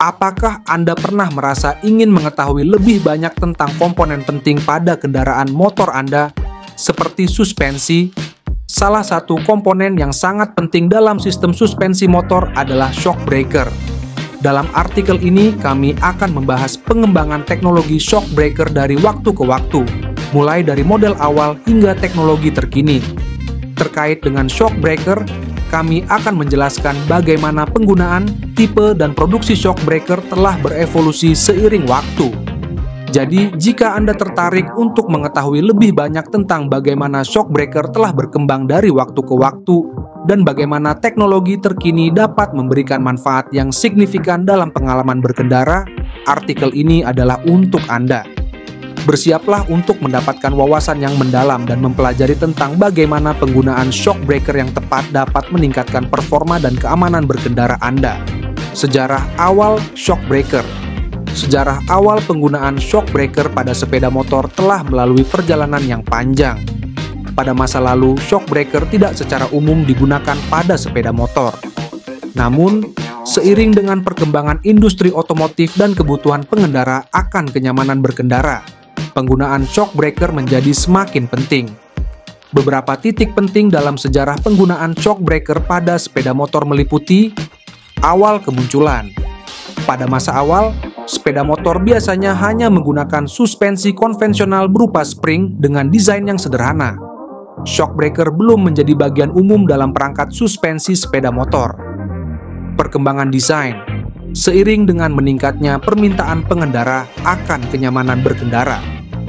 Apakah Anda pernah merasa ingin mengetahui lebih banyak tentang komponen penting pada kendaraan motor Anda, seperti suspensi? Salah satu komponen yang sangat penting dalam sistem suspensi motor adalah shock breaker. Dalam artikel ini, kami akan membahas pengembangan teknologi shock breaker dari waktu ke waktu, mulai dari model awal hingga teknologi terkini. Terkait dengan shock breaker, kami akan menjelaskan bagaimana penggunaan, tipe, dan produksi shock breaker telah berevolusi seiring waktu. Jadi, jika Anda tertarik untuk mengetahui lebih banyak tentang bagaimana shock breaker telah berkembang dari waktu ke waktu, dan bagaimana teknologi terkini dapat memberikan manfaat yang signifikan dalam pengalaman berkendara, artikel ini adalah untuk Anda. Bersiaplah untuk mendapatkan wawasan yang mendalam dan mempelajari tentang bagaimana penggunaan shock breaker yang tepat dapat meningkatkan performa dan keamanan berkendara Anda. Sejarah awal shock breaker. Sejarah awal penggunaan shock breaker pada sepeda motor telah melalui perjalanan yang panjang. Pada masa lalu, shock breaker tidak secara umum digunakan pada sepeda motor. Namun, seiring dengan perkembangan industri otomotif dan kebutuhan pengendara akan kenyamanan berkendara, penggunaan shock breaker menjadi semakin penting. Beberapa titik penting dalam sejarah penggunaan shock breaker pada sepeda motor meliputi awal kemunculan. Pada masa awal, sepeda motor biasanya hanya menggunakan suspensi konvensional berupa spring dengan desain yang sederhana. Shock breaker belum menjadi bagian umum dalam perangkat suspensi sepeda motor. Perkembangan desain. Seiring dengan meningkatnya permintaan pengendara akan kenyamanan berkendara,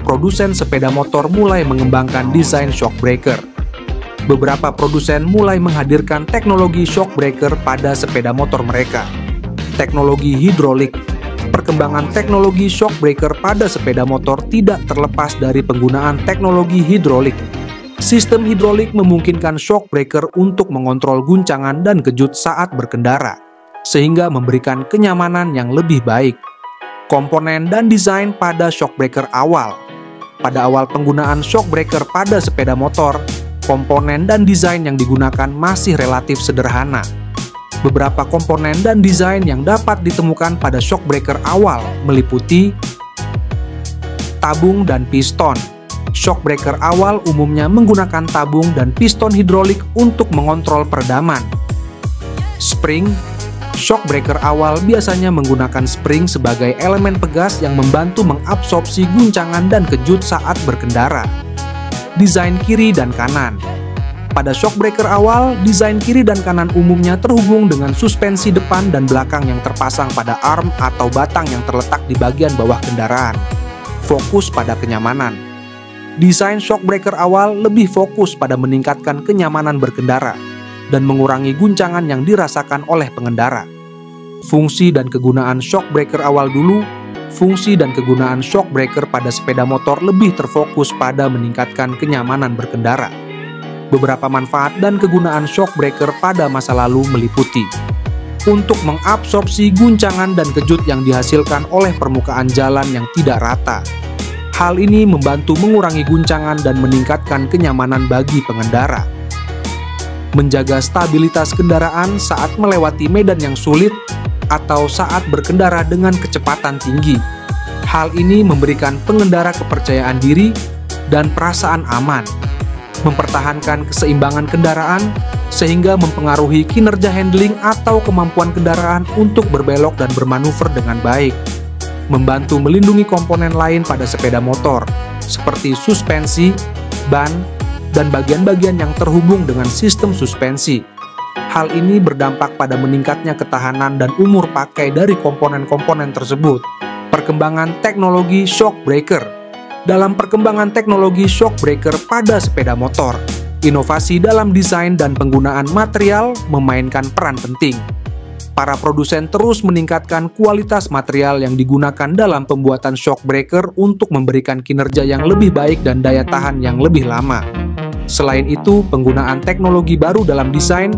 produsen sepeda motor mulai mengembangkan desain shock breaker. Beberapa produsen mulai menghadirkan teknologi shock breaker pada sepeda motor mereka. Teknologi hidrolik. Perkembangan teknologi shock breaker pada sepeda motor tidak terlepas dari penggunaan teknologi hidrolik. Sistem hidrolik memungkinkan shock breaker untuk mengontrol guncangan dan kejut saat berkendara, sehingga memberikan kenyamanan yang lebih baik. Komponen dan desain pada shock breaker awal. Pada awal penggunaan shock breaker pada sepeda motor, komponen dan desain yang digunakan masih relatif sederhana. Beberapa komponen dan desain yang dapat ditemukan pada shock breaker awal meliputi tabung dan piston. Shock breaker awal umumnya menggunakan tabung dan piston hidrolik untuk mengontrol peredaman. Spring. Shock breaker awal biasanya menggunakan spring sebagai elemen pegas yang membantu mengabsorpsi guncangan dan kejut saat berkendara. Desain kiri dan kanan. Pada shock breaker awal, desain kiri dan kanan umumnya terhubung dengan suspensi depan dan belakang yang terpasang pada arm atau batang yang terletak di bagian bawah kendaraan. Fokus pada kenyamanan. Desain shock breaker awal lebih fokus pada meningkatkan kenyamanan berkendara dan mengurangi guncangan yang dirasakan oleh pengendara. Fungsi dan kegunaan shock breaker awal dulu. Fungsi dan kegunaan shock breaker pada sepeda motor lebih terfokus pada meningkatkan kenyamanan berkendara. Beberapa manfaat dan kegunaan shock breaker pada masa lalu meliputi untuk mengabsorpsi guncangan dan kejut yang dihasilkan oleh permukaan jalan yang tidak rata. Hal ini membantu mengurangi guncangan dan meningkatkan kenyamanan bagi pengendara. Menjaga stabilitas kendaraan saat melewati medan yang sulit atau saat berkendara dengan kecepatan tinggi. Hal ini memberikan pengendara kepercayaan diri dan perasaan aman, mempertahankan keseimbangan kendaraan sehingga mempengaruhi kinerja handling atau kemampuan kendaraan untuk berbelok dan bermanuver dengan baik. Membantu melindungi komponen lain pada sepeda motor, seperti suspensi, ban, dan bagian-bagian yang terhubung dengan sistem suspensi. Hal ini berdampak pada meningkatnya ketahanan dan umur pakai dari komponen-komponen tersebut. Perkembangan teknologi shock breaker. Dalam perkembangan teknologi shock breaker pada sepeda motor, inovasi dalam desain dan penggunaan material memainkan peran penting. Para produsen terus meningkatkan kualitas material yang digunakan dalam pembuatan shock breaker untuk memberikan kinerja yang lebih baik dan daya tahan yang lebih lama. Selain itu, penggunaan teknologi baru dalam desain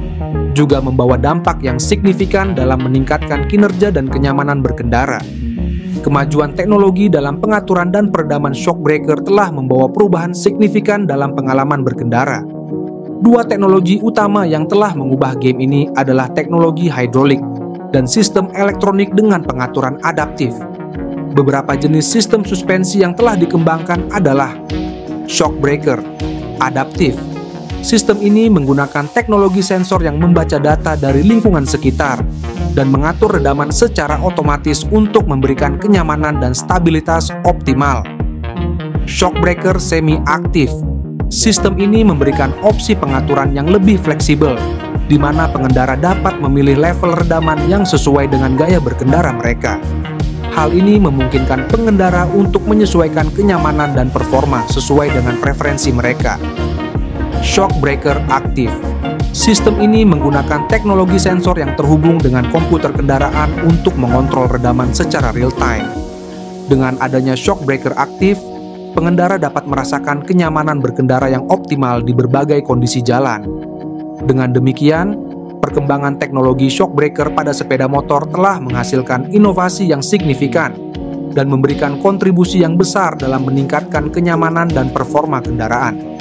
juga membawa dampak yang signifikan dalam meningkatkan kinerja dan kenyamanan berkendara. Kemajuan teknologi dalam pengaturan dan peredaman shock breaker telah membawa perubahan signifikan dalam pengalaman berkendara. Dua teknologi utama yang telah mengubah game ini adalah teknologi hidrolik dan sistem elektronik dengan pengaturan adaptif. Beberapa jenis sistem suspensi yang telah dikembangkan adalah shock breaker adaptif. Sistem ini menggunakan teknologi sensor yang membaca data dari lingkungan sekitar dan mengatur redaman secara otomatis untuk memberikan kenyamanan dan stabilitas optimal. Shock breaker semi-aktif. Sistem ini memberikan opsi pengaturan yang lebih fleksibel, di mana pengendara dapat memilih level redaman yang sesuai dengan gaya berkendara mereka. Hal ini memungkinkan pengendara untuk menyesuaikan kenyamanan dan performa sesuai dengan preferensi mereka. Shock breaker aktif. Sistem ini menggunakan teknologi sensor yang terhubung dengan komputer kendaraan untuk mengontrol redaman secara real-time. Dengan adanya shock breaker aktif, pengendara dapat merasakan kenyamanan berkendara yang optimal di berbagai kondisi jalan. Dengan demikian, perkembangan teknologi shock breaker pada sepeda motor telah menghasilkan inovasi yang signifikan dan memberikan kontribusi yang besar dalam meningkatkan kenyamanan dan performa kendaraan.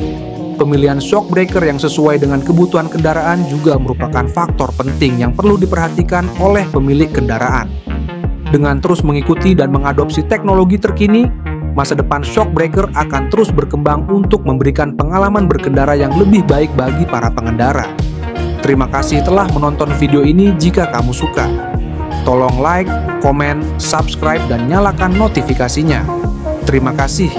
Pemilihan shock breaker yang sesuai dengan kebutuhan kendaraan juga merupakan faktor penting yang perlu diperhatikan oleh pemilik kendaraan. Dengan terus mengikuti dan mengadopsi teknologi terkini, masa depan shock breaker akan terus berkembang untuk memberikan pengalaman berkendara yang lebih baik bagi para pengendara. Terima kasih telah menonton video ini. Jika kamu suka, tolong like, komen, subscribe, dan nyalakan notifikasinya. Terima kasih.